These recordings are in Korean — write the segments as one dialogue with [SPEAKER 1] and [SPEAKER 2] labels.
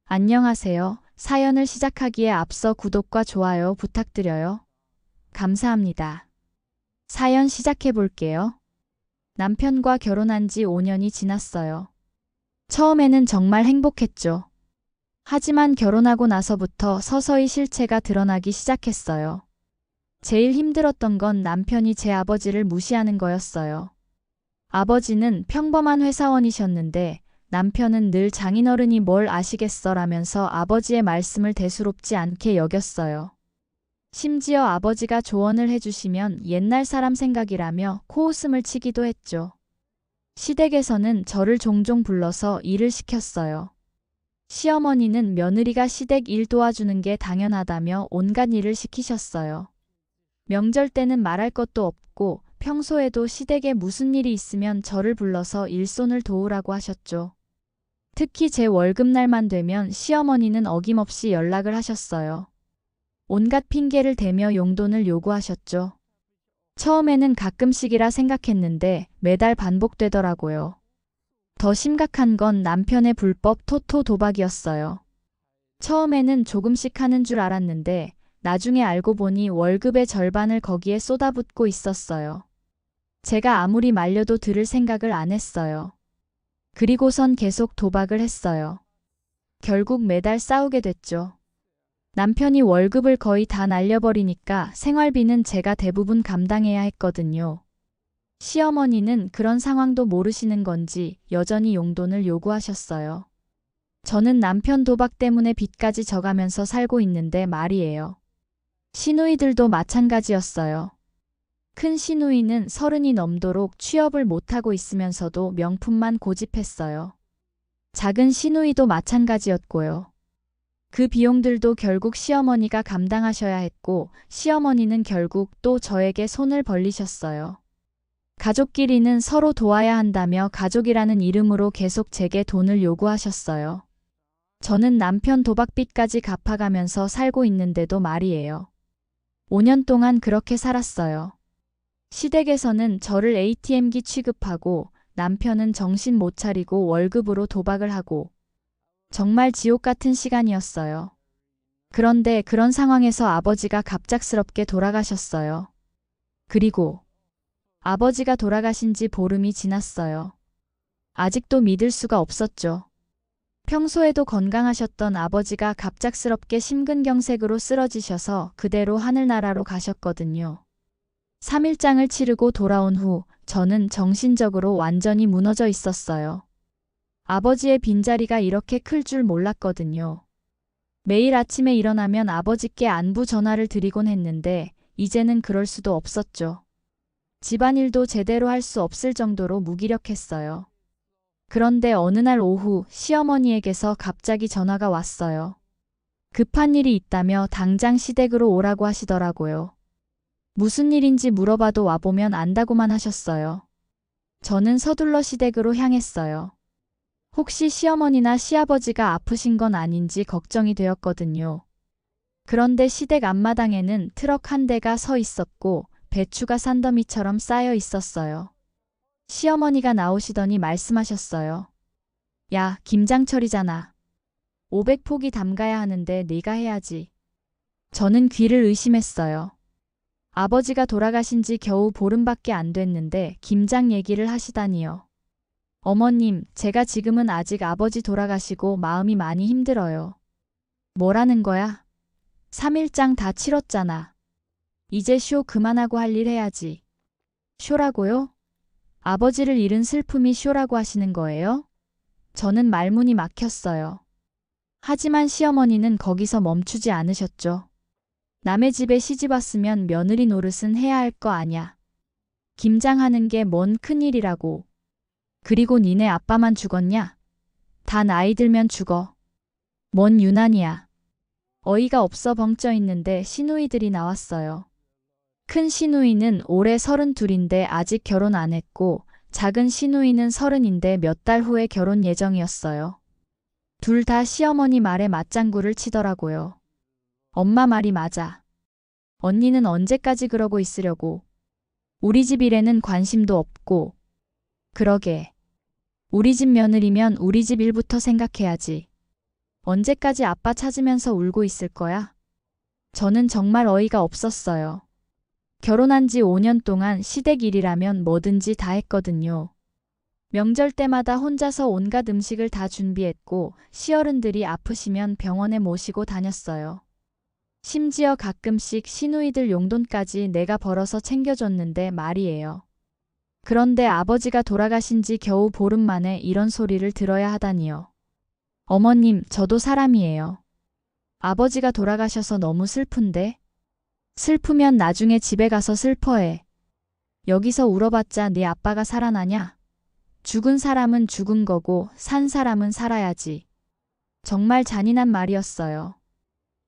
[SPEAKER 1] 안녕하세요. 사연을 시작하기에 앞서 구독과 좋아요 부탁드려요. 감사합니다. 사연 시작해 볼게요. 남편과 결혼한 지 5년이 지났어요. 처음에는 정말 행복했죠. 하지만 결혼하고 나서부터 서서히 실체가 드러나기 시작했어요. 제일 힘들었던 건 남편이 제 아버지를 무시하는 거였어요. 아버지는 평범한 회사원이셨는데 남편은 늘 장인어른이 뭘 아시겠어라면서 아버지의 말씀을 대수롭지 않게 여겼어요. 심지어 아버지가 조언을 해주시면 옛날 사람 생각이라며 코웃음을 치기도 했죠. 시댁에서는 저를 종종 불러서 일을 시켰어요. 시어머니는 며느리가 시댁 일 도와주는 게 당연하다며 온갖 일을 시키셨어요. 명절 때는 말할 것도 없고 평소에도 시댁에 무슨 일이 있으면 저를 불러서 일손을 도우라고 하셨죠. 특히 제 월급날만 되면 시어머니는 어김없이 연락을 하셨어요. 온갖 핑계를 대며 용돈을 요구하셨죠. 처음에는 가끔씩이라 생각했는데 매달 반복되더라고요. 더 심각한 건 남편의 불법 토토 도박이었어요. 처음에는 조금씩 하는 줄 알았는데 나중에 알고 보니 월급의 절반을 거기에 쏟아붓고 있었어요. 제가 아무리 말려도 들을 생각을 안 했어요. 그리고선 계속 도박을 했어요. 결국 매달 싸우게 됐죠. 남편이 월급을 거의 다 날려버리니까 생활비는 제가 대부분 감당해야 했거든요. 시어머니는 그런 상황도 모르시는 건지 여전히 용돈을 요구하셨어요. 저는 남편 도박 때문에 빚까지 져가면서 살고 있는데 말이에요. 시누이들도 마찬가지였어요. 큰 시누이는 30이 넘도록 취업을 못하고 있으면서도 명품만 고집했어요. 작은 시누이도 마찬가지였고요. 그 비용들도 결국 시어머니가 감당하셔야 했고 시어머니는 결국 또 저에게 손을 벌리셨어요. 가족끼리는 서로 도와야 한다며 가족이라는 이름으로 계속 제게 돈을 요구하셨어요. 저는 남편 도박빚까지 갚아가면서 살고 있는데도 말이에요. 5년 동안 그렇게 살았어요. 시댁에서는 저를 ATM기 취급하고 남편은 정신 못 차리고 월급으로 도박을 하고 정말 지옥 같은 시간이었어요. 그런데 그런 상황에서 아버지가 갑작스럽게 돌아가셨어요. 그리고 아버지가 돌아가신 지 보름이 지났어요. 아직도 믿을 수가 없었죠. 평소에도 건강하셨던 아버지가 갑작스럽게 심근경색으로 쓰러지셔서 그대로 하늘나라로 가셨거든요. 3일장을 치르고 돌아온 후 저는 정신적으로 완전히 무너져 있었어요. 아버지의 빈자리가 이렇게 클 줄 몰랐거든요. 매일 아침에 일어나면 아버지께 안부 전화를 드리곤 했는데 이제는 그럴 수도 없었죠. 집안일도 제대로 할 수 없을 정도로 무기력했어요. 그런데 어느 날 오후 시어머니에게서 갑자기 전화가 왔어요. 급한 일이 있다며 당장 시댁으로 오라고 하시더라고요. 무슨 일인지 물어봐도 와보면 안다고만 하셨어요. 저는 서둘러 시댁으로 향했어요. 혹시 시어머니나 시아버지가 아프신 건 아닌지 걱정이 되었거든요. 그런데 시댁 앞마당에는 트럭 한 대가 서 있었고 배추가 산더미처럼 쌓여 있었어요. 시어머니가 나오시더니 말씀하셨어요. 야, 김장철이잖아. 500포기 담가야 하는데 네가 해야지. 저는 귀를 의심했어요. 아버지가 돌아가신 지 겨우 보름밖에 안 됐는데 김장 얘기를 하시다니요. 어머님, 제가 지금은 아직 아버지 돌아가시고 마음이 많이 힘들어요. 뭐라는 거야? 3일장 다 치렀잖아. 이제 쇼 그만하고 할 일 해야지. 쇼라고요? 아버지를 잃은 슬픔이 쇼라고 하시는 거예요? 저는 말문이 막혔어요. 하지만 시어머니는 거기서 멈추지 않으셨죠. 남의 집에 시집 왔으면 며느리 노릇은 해야 할 거 아냐. 김장하는 게 뭔 큰일이라고. 그리고 니네 아빠만 죽었냐? 다 나이 들면 죽어. 뭔 유난이야. 어이가 없어 벙쪄 있는데 시누이들이 나왔어요. 큰 시누이는 올해 32인데 아직 결혼 안 했고 작은 시누이는 30인데 몇 달 후에 결혼 예정이었어요. 둘 다 시어머니 말에 맞장구를 치더라고요. 엄마 말이 맞아. 언니는 언제까지 그러고 있으려고. 우리 집 일에는 관심도 없고. 그러게. 우리 집 며느리면 우리 집 일부터 생각해야지. 언제까지 아빠 찾으면서 울고 있을 거야? 저는 정말 어이가 없었어요. 결혼한 지 5년 동안 시댁 일이라면 뭐든지 다 했거든요. 명절 때마다 혼자서 온갖 음식을 다 준비했고 시어른들이 아프시면 병원에 모시고 다녔어요. 심지어 가끔씩 시누이들 용돈까지 내가 벌어서 챙겨줬는데 말이에요. 그런데 아버지가 돌아가신 지 겨우 보름 만에 이런 소리를 들어야 하다니요. 어머님, 저도 사람이에요. 아버지가 돌아가셔서 너무 슬픈데? 슬프면 나중에 집에 가서 슬퍼해. 여기서 울어봤자 네 아빠가 살아나냐? 죽은 사람은 죽은 거고 산 사람은 살아야지. 정말 잔인한 말이었어요.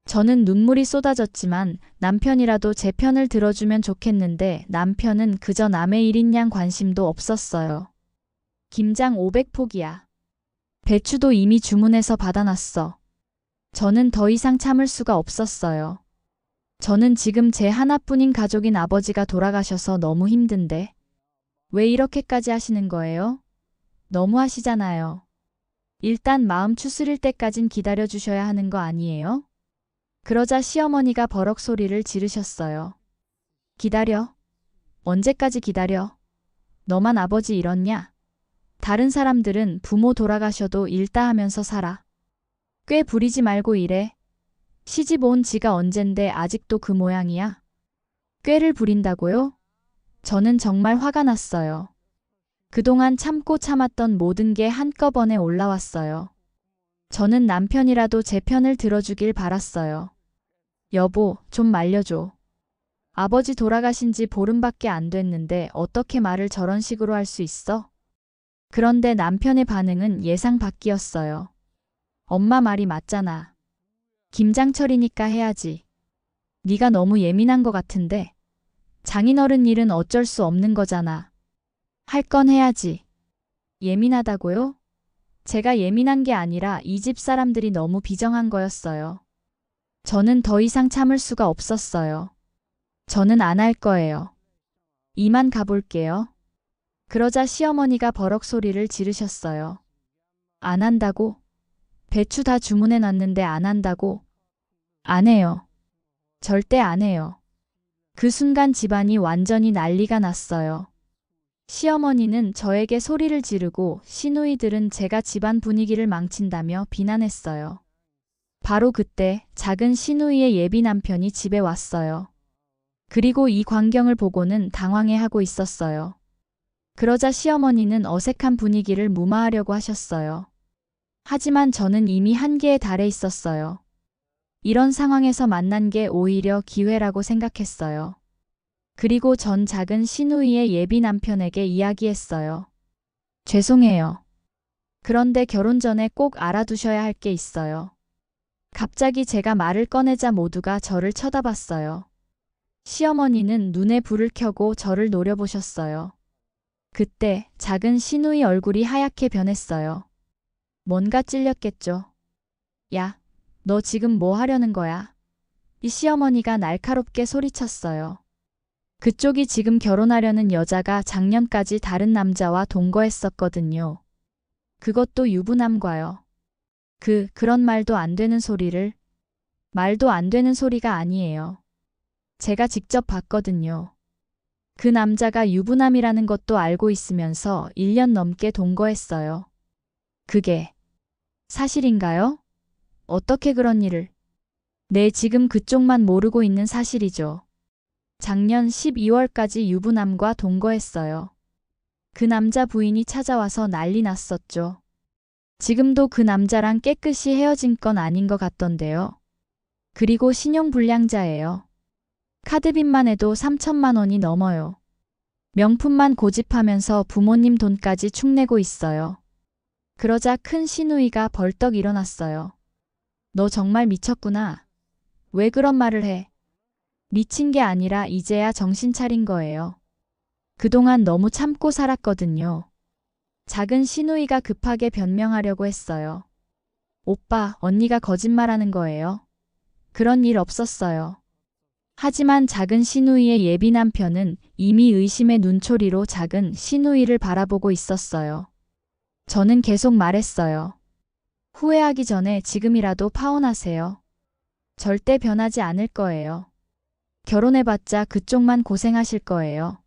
[SPEAKER 1] 저는 눈물이 쏟아졌지만 남편이라도 제 편을 들어주면 좋겠는데 남편은 그저 남의 일인 양 관심도 없었어요. 김장 500포기야. 배추도 이미 주문해서 받아놨어. 저는 더 이상 참을 수가 없었어요. 저는 지금 제 하나뿐인 가족인 아버지가 돌아가셔서 너무 힘든데. 왜 이렇게까지 하시는 거예요? 너무 하시잖아요. 일단 마음 추스릴 때까진 기다려주셔야 하는 거 아니에요? 그러자 시어머니가 버럭 소리를 지르셨어요. 기다려? 언제까지 기다려? 너만 아버지 잃었냐? 다른 사람들은 부모 돌아가셔도 일다 하면서 살아. 꽤 부리지 말고 일해. 시집 온 지가 언젠데 아직도 그 모양이야? 꾀를 부린다고요? 저는 정말 화가 났어요. 그동안 참고 참았던 모든 게 한꺼번에 올라왔어요. 저는 남편이라도 제 편을 들어주길 바랐어요. 여보, 좀 말려줘. 아버지 돌아가신 지 보름밖에 안 됐는데 어떻게 말을 저런 식으로 할 수 있어? 그런데 남편의 반응은 예상 밖이었어요. 엄마 말이 맞잖아. 김장철이니까 해야지. 네가 너무 예민한 것 같은데. 장인어른 일은 어쩔 수 없는 거잖아. 할 건 해야지. 예민하다고요? 제가 예민한 게 아니라 이 집 사람들이 너무 비정한 거였어요. 저는 더 이상 참을 수가 없었어요. 저는 안 할 거예요. 이만 가볼게요. 그러자 시어머니가 버럭 소리를 지르셨어요. 안 한다고? 배추 다 주문해 놨는데 안 한다고? 안 해요. 절대 안 해요. 그 순간 집안이 완전히 난리가 났어요. 시어머니는 저에게 소리를 지르고 시누이들은 제가 집안 분위기를 망친다며 비난했어요. 바로 그때 작은 시누이의 예비 남편이 집에 왔어요. 그리고 이 광경을 보고는 당황해하고 있었어요. 그러자 시어머니는 어색한 분위기를 무마하려고 하셨어요. 하지만 저는 이미 한계에 달해 있었어요. 이런 상황에서 만난 게 오히려 기회라고 생각했어요. 그리고 전 작은 시누이의 예비 남편에게 이야기했어요. 죄송해요. 그런데 결혼 전에 꼭 알아두셔야 할 게 있어요. 갑자기 제가 말을 꺼내자 모두가 저를 쳐다봤어요. 시어머니는 눈에 불을 켜고 저를 노려보셨어요. 그때 작은 시누이 얼굴이 하얗게 변했어요. 뭔가 찔렸겠죠. 야, 너 지금 뭐 하려는 거야? 이 시어머니가 날카롭게 소리쳤어요. 그쪽이 지금 결혼하려는 여자가 작년까지 다른 남자와 동거했었거든요. 그것도 유부남과요. 그런 말도 안 되는 소리를. 말도 안 되는 소리가 아니에요. 제가 직접 봤거든요. 그 남자가 유부남이라는 것도 알고 있으면서 1년 넘게 동거했어요. 그게 사실인가요? 어떻게 그런 일을? 네, 지금 그쪽만 모르고 있는 사실이죠. 작년 12월까지 유부남과 동거했어요. 그 남자 부인이 찾아와서 난리 났었죠. 지금도 그 남자랑 깨끗이 헤어진 건 아닌 것 같던데요. 그리고 신용불량자예요. 카드빚만 해도 3천만 원이 넘어요. 명품만 고집하면서 부모님 돈까지 축내고 있어요. 그러자 큰 시누이가 벌떡 일어났어요. 너 정말 미쳤구나. 왜 그런 말을 해? 미친 게 아니라 이제야 정신 차린 거예요. 그동안 너무 참고 살았거든요. 작은 시누이가 급하게 변명하려고 했어요. 오빠, 언니가 거짓말하는 거예요. 그런 일 없었어요. 하지만 작은 시누이의 예비 남편은 이미 의심의 눈초리로 작은 시누이를 바라보고 있었어요. 저는 계속 말했어요. 후회하기 전에 지금이라도 파혼하세요. 절대 변하지 않을 거예요. 결혼해봤자 그쪽만 고생하실 거예요.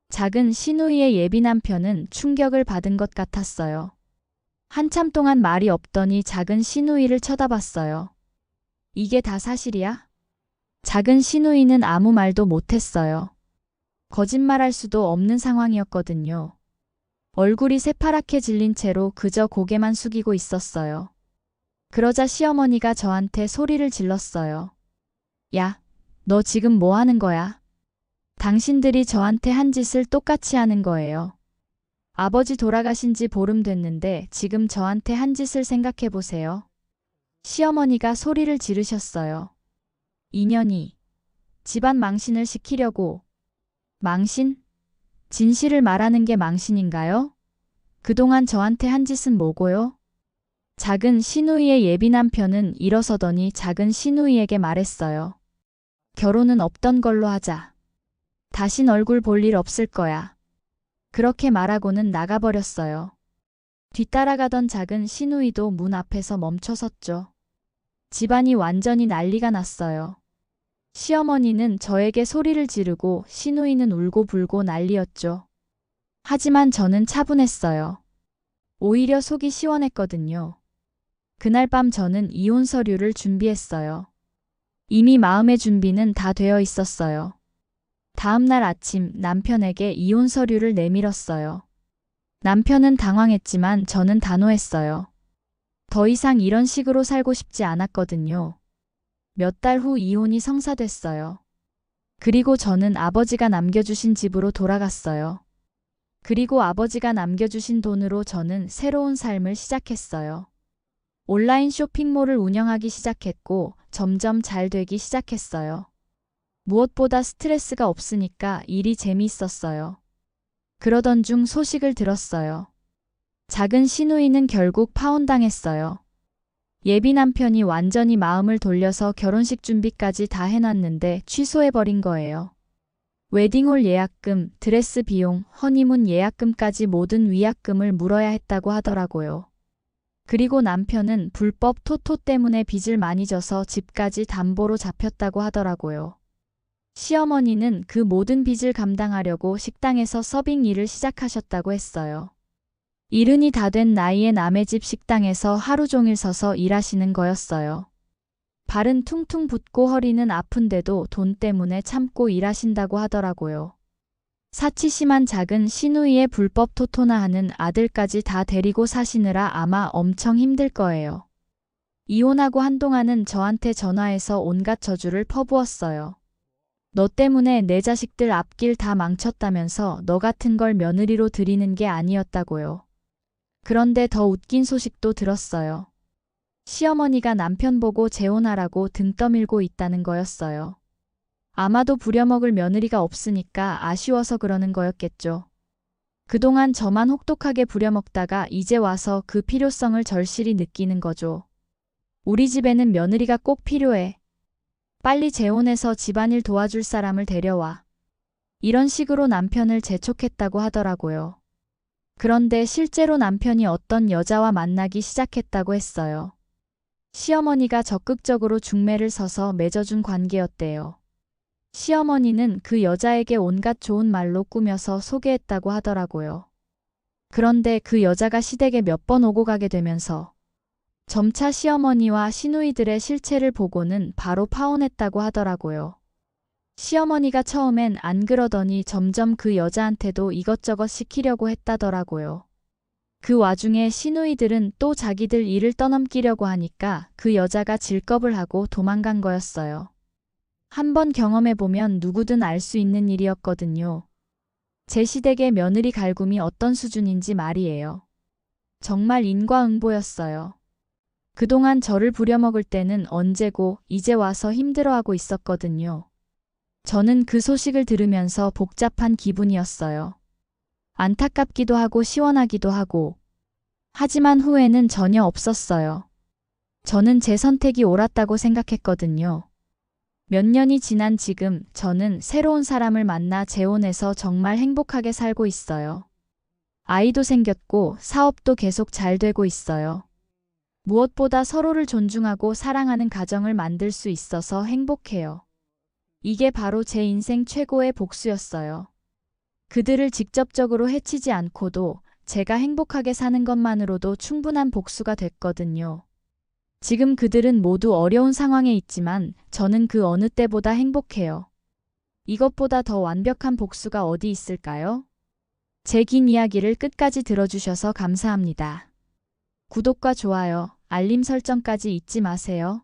[SPEAKER 1] 작은 신우이의 예비 남편은 충격을 받은 것 같았어요. 한참 동안 말이 없더니 작은 신우이를 쳐다봤어요. 이게 다 사실이야? 작은 신우이는 아무 말도 못했어요. 거짓말할 수도 없는 상황이었거든요. 얼굴이 새파랗게 질린 채로 그저 고개만 숙이고 있었어요. 그러자 시어머니가 저한테 소리를 질렀어요. 야, 너 지금 뭐 하는 거야? 당신들이 저한테 한 짓을 똑같이 하는 거예요. 아버지 돌아가신 지 보름 됐는데 지금 저한테 한 짓을 생각해 보세요. 시어머니가 소리를 지르셨어요. 인연이 집안 망신을 시키려고. 망신? 진실을 말하는 게 망신인가요? 그동안 저한테 한 짓은 뭐고요? 작은 신우이의 예비 남편은 일어서더니 작은 신우이에게 말했어요. 결혼은 없던 걸로 하자. 다신 얼굴 볼 일 없을 거야. 그렇게 말하고는 나가버렸어요. 뒤따라가던 작은 신우이도 문 앞에서 멈춰섰죠. 집안이 완전히 난리가 났어요. 시어머니는 저에게 소리를 지르고 신우이는 울고 불고 난리였죠. 하지만 저는 차분했어요. 오히려 속이 시원했거든요. 그날 밤 저는 이혼 서류를 준비했어요. 이미 마음의 준비는 다 되어 있었어요. 다음 날 아침 남편에게 이혼 서류를 내밀었어요. 남편은 당황했지만 저는 단호했어요. 더 이상 이런 식으로 살고 싶지 않았거든요. 몇 달 후 이혼이 성사됐어요. 그리고 저는 아버지가 남겨주신 집으로 돌아갔어요. 그리고 아버지가 남겨주신 돈으로 저는 새로운 삶을 시작했어요. 온라인 쇼핑몰을 운영하기 시작했고 점점 잘 되기 시작했어요. 무엇보다 스트레스가 없으니까 일이 재미있었어요. 그러던 중 소식을 들었어요. 작은 신우이는 결국 파혼당했어요. 예비 남편이 완전히 마음을 돌려서 결혼식 준비까지 다 해놨는데 취소해버린 거예요. 웨딩홀 예약금, 드레스 비용, 허니문 예약금까지 모든 위약금을 물어야 했다고 하더라고요. 그리고 남편은 불법 토토 때문에 빚을 많이 져서 집까지 담보로 잡혔다고 하더라고요. 시어머니는 그 모든 빚을 감당하려고 식당에서 서빙 일을 시작하셨다고 했어요. 이른이 다 된 나이에 남의 집 식당에서 하루 종일 서서 일하시는 거였어요. 발은 퉁퉁 붓고 허리는 아픈데도 돈 때문에 참고 일하신다고 하더라고요. 사치심한 작은 신우이의 불법 토토나 하는 아들까지 다 데리고 사시느라 아마 엄청 힘들 거예요. 이혼하고 한동안은 저한테 전화해서 온갖 저주를 퍼부었어요. 너 때문에 내 자식들 앞길 다 망쳤다면서 너 같은 걸 며느리로 들이는 게 아니었다고요. 그런데 더 웃긴 소식도 들었어요. 시어머니가 남편 보고 재혼하라고 등 떠밀고 있다는 거였어요. 아마도 부려먹을 며느리가 없으니까 아쉬워서 그러는 거였겠죠. 그동안 저만 혹독하게 부려먹다가 이제 와서 그 필요성을 절실히 느끼는 거죠. 우리 집에는 며느리가 꼭 필요해. 빨리 재혼해서 집안일 도와줄 사람을 데려와. 이런 식으로 남편을 재촉했다고 하더라고요. 그런데 실제로 남편이 어떤 여자와 만나기 시작했다고 했어요. 시어머니가 적극적으로 중매를 서서 맺어준 관계였대요. 시어머니는 그 여자에게 온갖 좋은 말로 꾸며서 소개했다고 하더라고요. 그런데 그 여자가 시댁에 몇 번 오고 가게 되면서 점차 시어머니와 시누이들의 실체를 보고는 바로 파혼했다고 하더라고요. 시어머니가 처음엔 안 그러더니 점점 그 여자한테도 이것저것 시키려고 했다더라고요. 그 와중에 시누이들은 또 자기들 일을 떠넘기려고 하니까 그 여자가 질겁을 하고 도망간 거였어요. 한번 경험해보면 누구든 알 수 있는 일이었거든요. 제 시댁의 며느리 갈굼이 어떤 수준인지 말이에요. 정말 인과응보였어요. 그동안 저를 부려먹을 때는 언제고 이제 와서 힘들어하고 있었거든요. 저는 그 소식을 들으면서 복잡한 기분이었어요. 안타깝기도 하고 시원하기도 하고. 하지만 후회는 전혀 없었어요. 저는 제 선택이 옳았다고 생각했거든요. 몇 년이 지난 지금 저는 새로운 사람을 만나 재혼해서 정말 행복하게 살고 있어요. 아이도 생겼고 사업도 계속 잘 되고 있어요. 무엇보다 서로를 존중하고 사랑하는 가정을 만들 수 있어서 행복해요. 이게 바로 제 인생 최고의 복수였어요. 그들을 직접적으로 해치지 않고도 제가 행복하게 사는 것만으로도 충분한 복수가 됐거든요. 지금 그들은 모두 어려운 상황에 있지만 저는 그 어느 때보다 행복해요. 이것보다 더 완벽한 복수가 어디 있을까요? 제 긴 이야기를 끝까지 들어주셔서 감사합니다. 구독과 좋아요, 알림 설정까지 잊지 마세요.